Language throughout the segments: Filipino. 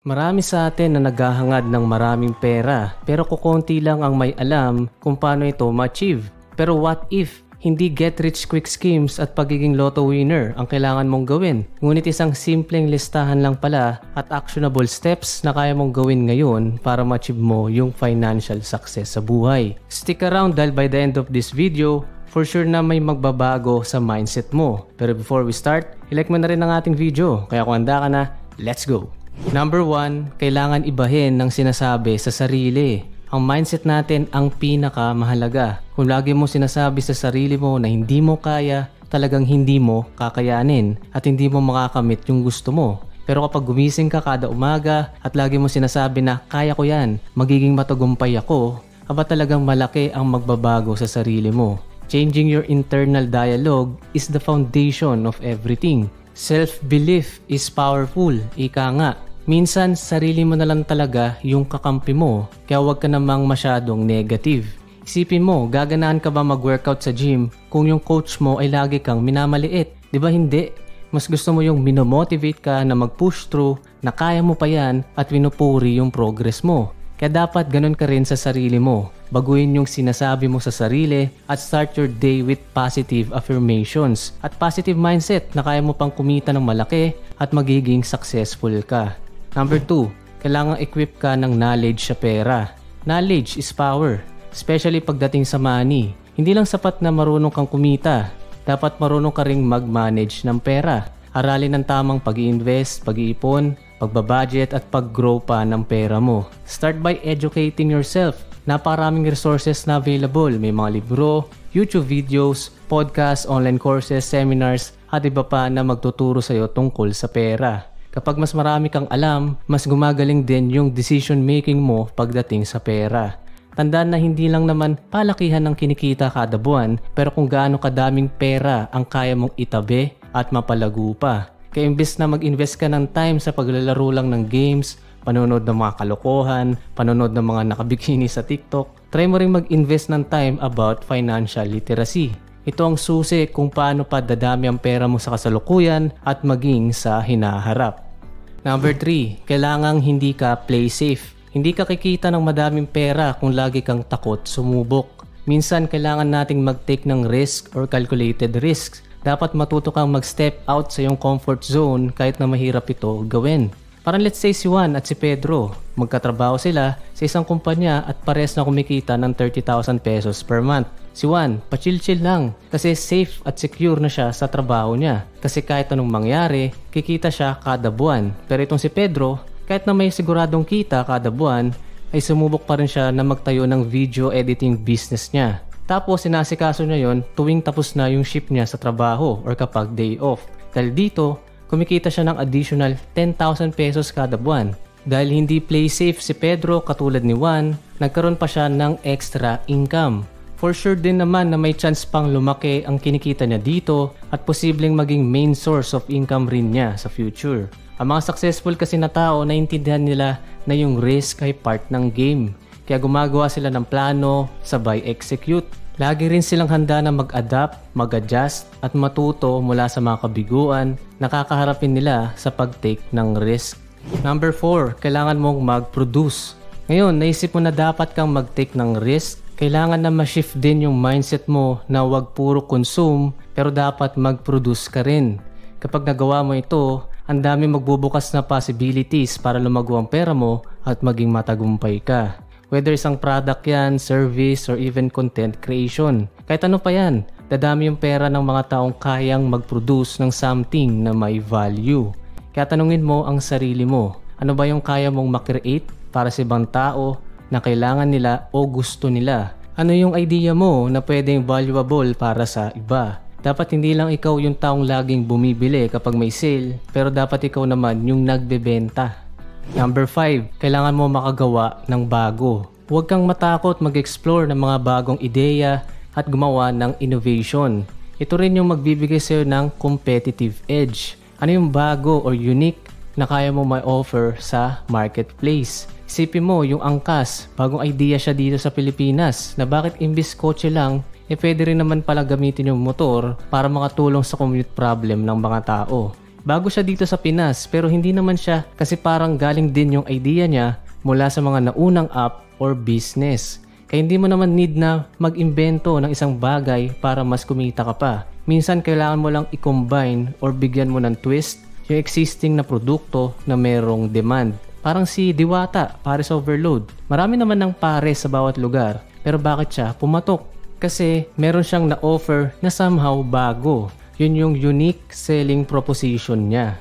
Marami sa atin na naghahangad ng maraming pera pero kukonti lang ang may alam kung paano ito ma-achieve. Pero what if hindi get-rich-quick schemes at pagiging lotto winner ang kailangan mong gawin? Ngunit isang simpleng listahan lang pala at actionable steps na kaya mong gawin ngayon para ma-achieve mo yung financial success sa buhay. Stick around dahil by the end of this video, for sure na may magbabago sa mindset mo. Pero before we start, ilike mo na rin ang ating video. Kaya kung handa ka na, let's go! Number 1, kailangan ibahin ng sinasabi sa sarili. Ang mindset natin ang pinakamahalaga. Kung lagi mo sinasabi sa sarili mo na hindi mo kaya, talagang hindi mo kakayanin at hindi mo makakamit yung gusto mo. Pero kapag gumising ka kada umaga at lagi mo sinasabi na kaya ko yan, magiging matagumpay ako, aba talagang malaki ang magbabago sa sarili mo. Changing your internal dialogue is the foundation of everything. Self-belief is powerful, ika nga. Minsan, sarili mo na lang talaga yung kakampi mo, kaya huwag ka namang masyadong negative. Isipin mo, gaganaan ka ba mag-workout sa gym kung yung coach mo ay lagi kang minamaliit? Di ba hindi? Mas gusto mo yung minomotivate ka na mag-push through, na kaya mo pa yan at winupuri yung progress mo. Kaya dapat ganun ka rin sa sarili mo. Baguhin yung sinasabi mo sa sarili at start your day with positive affirmations at positive mindset na kaya mo pang kumita ng malaki at magiging successful ka. Number 2, kailangang equip ka ng knowledge sa pera. Knowledge is power, especially pagdating sa money. Hindi lang sapat na marunong kang kumita, dapat marunong ka ring mag-manage ng pera. Aralin ng tamang pag-i-invest, pag-iipon, pagbabudget at pag-grow pa ng pera mo. Start by educating yourself. Napakaraming resources na available. May mga libro, YouTube videos, podcasts, online courses, seminars at iba pa na magtuturo sa iyo tungkol sa pera. Kapag mas marami kang alam, mas gumagaling din yung decision making mo pagdating sa pera. Tandaan na hindi lang naman palakihan ng kinikita kada buwan, pero kung gaano kadaming pera ang kaya mong itabi at mapalago pa. Kaya imbes na mag-invest ka ng time sa paglalaro lang ng games, panonood ng mga kalokohan, panonood ng mga nakabikini sa TikTok, try mo rin mag-invest ng time about financial literacy. Ito ang susi kung paano pa dadami ang pera mo sa kasalukuyan at maging sa hinaharap. Number 3, kailangang hindi ka play safe. Hindi ka kikita ng madaming pera kung lagi kang takot sumubok. Minsan kailangan nating mag-take ng risk or calculated risks. Dapat matuto kang mag-step out sa iyong comfort zone kahit na mahirap ito gawin. Parang let's say si Juan at si Pedro, magkatrabaho sila sa isang kumpanya at pares na kumikita ng 30,000 pesos per month. Si Juan, pa-chill-chill lang kasi safe at secure na siya sa trabaho niya. Kasi kahit anong mangyari, kikita siya kada buwan. Pero itong si Pedro, kahit na may siguradong kita kada buwan, ay sumubok pa rin siya na magtayo ng video editing business niya. Tapos sinasikaso niya yon tuwing tapos na yung shift niya sa trabaho or kapag day off. Dahil dito, kumikita siya ng additional 10,000 pesos kada buwan. Dahil hindi play safe si Pedro katulad ni Juan, nagkaroon pa siya ng extra income. For sure din naman na may chance pang lumaki ang kinikita niya dito at posibleng maging main source of income rin niya sa future. Ang mga successful kasi na tao, naintindihan nila na yung risk ay part ng game. Kaya gumagawa sila ng plano, sabay execute. Lagi rin silang handa na mag-adapt, mag-adjust at matuto mula sa mga kabiguan na kakaharapin nila sa pag-take ng risk. Number 4, kailangan mong mag-produce. Ngayon, naisip mo na dapat kang mag-take ng risk. Kailangan na ma-shift din yung mindset mo na wag puro consume pero dapat mag-produce ka rin. Kapag nagawa mo ito, ang dami magbubukas na possibilities para lumago ang pera mo at maging matagumpay ka. Whether isang product yan, service, or even content creation. Kahit ano pa yan, dadami yung pera ng mga taong kayang mag-produce ng something na may value. Kaya tanungin mo ang sarili mo, ano ba yung kaya mong makreate para sa ibang tao na kailangan nila o gusto nila? Ano yung idea mo na pwedeng valuable para sa iba? Dapat hindi lang ikaw yung taong laging bumibili kapag may sale, pero dapat ikaw naman yung nagbebenta. Number 5, kailangan mo makagawa ng bago. Huwag kang matakot mag-explore ng mga bagong ideya at gumawa ng innovation. Ito rin yung magbibigay sa'yo ng competitive edge. Ano yung bago or unique na kaya mo may offer sa marketplace? Isipin mo yung angkas, bagong idea siya dito sa Pilipinas na bakit imbis kotse lang, pwede rin naman pala gamitin yung motor para makatulong sa commute problem ng mga tao. Bago siya dito sa Pinas pero hindi naman siya kasi parang galing din yung idea niya mula sa mga naunang app or business. Kaya hindi mo naman need na mag-imbento ng isang bagay para mas kumita ka pa. Minsan kailangan mo lang i-combine or bigyan mo ng twist yung existing na produkto na merong demand. Parang si Diwata, Pares Overload. Marami naman ng pares sa bawat lugar. Pero bakit siya pumatok? Kasi meron siyang na-offer na somehow bago. Yun yung unique selling proposition niya.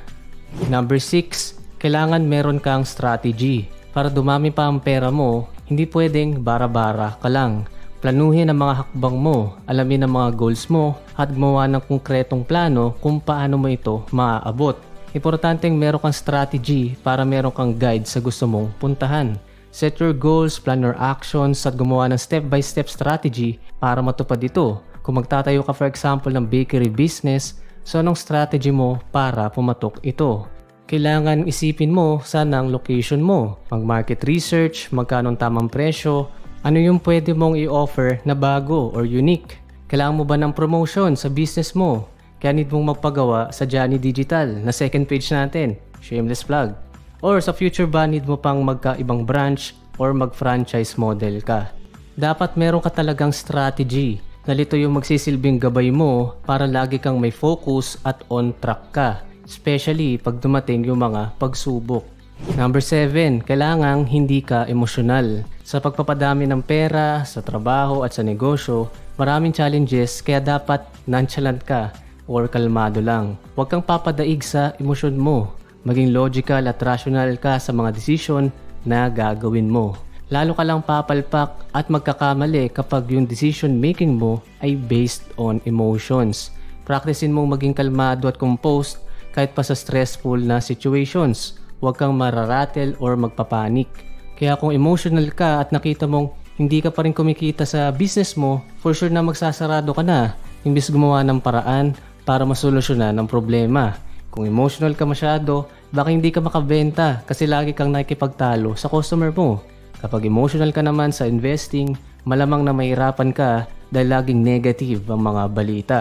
Number 6, kailangan meron kang strategy. Para dumami pa ang pera mo, hindi pwedeng bara-bara ka lang. Planuhin ang mga hakbang mo, alamin ang mga goals mo, at gumawa ng konkretong plano kung paano mo ito maaabot. Importanteng meron kang strategy para meron kang guide sa gusto mong puntahan. Set your goals, plan your actions, at gumawa ng step-by-step strategy para matupad ito. Kung magtatayo ka for example ng bakery business, so anong strategy mo para pumatok ito? Kailangan isipin mo saan ang location mo, mag-market research, magkano ang tamang presyo, ano yung pwede mong i-offer na bago or unique. Kailangan mo ba ng promotion sa business mo? Kaya need mong magpagawa sa Johnny Digital na second page natin, shameless plug. Or sa future ba need mo pang magkaibang branch or mag-franchise model ka. Dapat meron ka talagang strategy. Nalito yung magsisilbing gabay mo para lagi kang may focus at on track ka. Especially pag dumating yung mga pagsubok. Number 7, kailangang hindi ka emosyonal. Sa pagpapadami ng pera, sa trabaho at sa negosyo, maraming challenges kaya dapat nonchalant ka or kalmado lang. Huwag kang papadaig sa emosyon mo. Maging logical at rational ka sa mga desisyon na gagawin mo. Lalo ka lang papalpak at magkakamali kapag yung decision making mo ay based on emotions. Practicein mong maging kalmado at composed kahit pa sa stressful na situations. Huwag kang mararatel or magpapanik. Kaya kung emotional ka at nakita mong hindi ka pa rin kumikita sa business mo, for sure na magsasarado ka na, imbis gumawa ng paraan para masolusyonan ang problema. Kung emotional ka masyado, baka hindi ka makabenta kasi lagi kang nakikipagtalo sa customer mo. Kapag emotional ka naman sa investing, malamang na mahirapan ka dahil laging negative ang mga balita.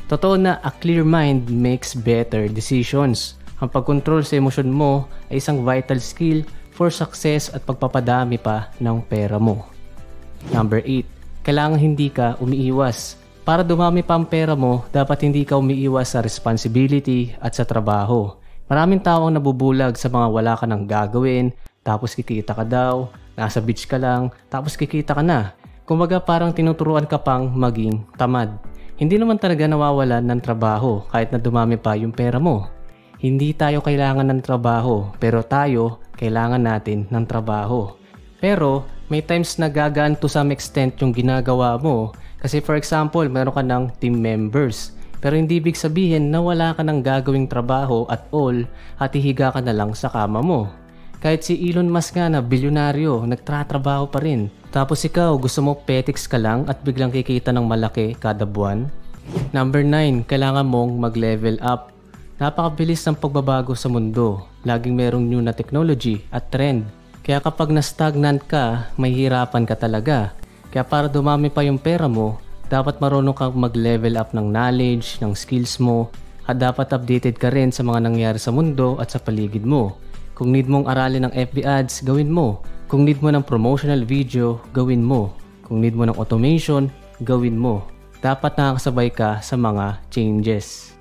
Totoo na a clear mind makes better decisions. Ang pagkontrol sa emosyon mo ay isang vital skill for success at pagpapadami pa ng pera mo. Number 8, kailangan hindi ka umiiwas. Para dumami pa ang pera mo, dapat hindi ka umiiwas sa responsibility at sa trabaho. Maraming tao ang nabubulag sa mga wala ka nang gagawin, tapos kikita ka daw, nasa beach ka lang, tapos kikita ka na. Kumbaga parang tinuturuan ka pang maging tamad. Hindi naman talaga nawawalan ng trabaho kahit na dumami pa yung pera mo. Hindi tayo kailangan ng trabaho, pero tayo kailangan natin ng trabaho. Pero may times na gagaan to some extent yung ginagawa mo. Kasi for example, meron ka ng team members. Pero hindi ibig sabihin na wala ka ng gagawing trabaho at all at hihiga ka na lang sa kama mo. Kahit si Elon Musk nga na bilyonaryo, nagtratrabaho pa rin. Tapos ikaw, gusto mo petics ka lang at biglang kikita ng malaki kada buwan? Number 9, kailangan mong mag-level up. Napakabilis ng pagbabago sa mundo. Laging merong new na technology at trend. Kaya kapag na-stagnant ka, may hirapan ka talaga. Kaya para dumami pa yung pera mo, dapat marunong kang mag-level up ng knowledge, ng skills mo, at dapat updated ka rin sa mga nangyari sa mundo at sa paligid mo. Kung need mong aralin ng FB ads, gawin mo. Kung need mo ng promotional video, gawin mo. Kung need mo ng automation, gawin mo. Dapat nakakasabay ka sa mga changes.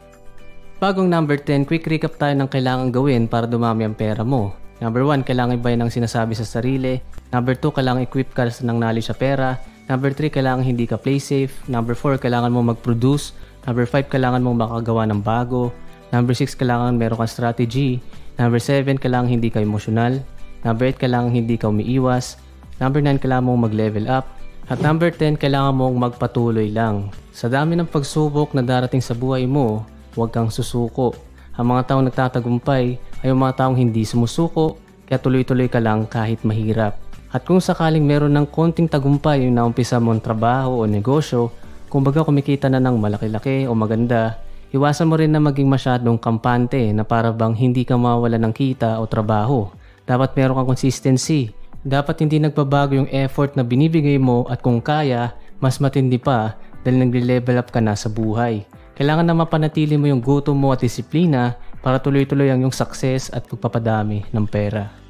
Bagong number 10, quick recap tayo ng kailangan gawin para dumami ang pera mo. Number 1, kailangan ibahin ang sinasabi sa sarili. Number 2, kailangan equip ka ng knowledge sa pera. Number 3, kailangan hindi ka play safe. Number 4, kailangan mo mag-produce. Number 5, kailangan mo makagawa ng bago. Number 6, kailangan meron kang strategy. Number 7, kailangan hindi ka emosyonal. Number 8, kailangan hindi ka umiiwas. Number 9, kailangan mong mag-level up. At number 10, kailangan mong magpatuloy lang. Sa dami ng pagsubok na darating sa buhay mo, huwag kang susuko. Ang mga taong nagtatagumpay ay yung mga taong hindi sumusuko, kaya tuloy-tuloy ka lang kahit mahirap. At kung sakaling meron ng konting tagumpay yung naumpisa mong trabaho o negosyo, kumbaga kumikita na ng malaki-laki o maganda, iwasan mo rin na maging masyadong kampante na para bang hindi ka mawala ng kita o trabaho. Dapat meron kang consistency. Dapat hindi nagbabago yung effort na binibigay mo at kung kaya, mas matindi pa dahil nagre-level up ka na sa buhay. Kailangan na mapanatili mo yung gutom mo at disiplina para tuloy-tuloy ang iyong success at pagpapadami ng pera.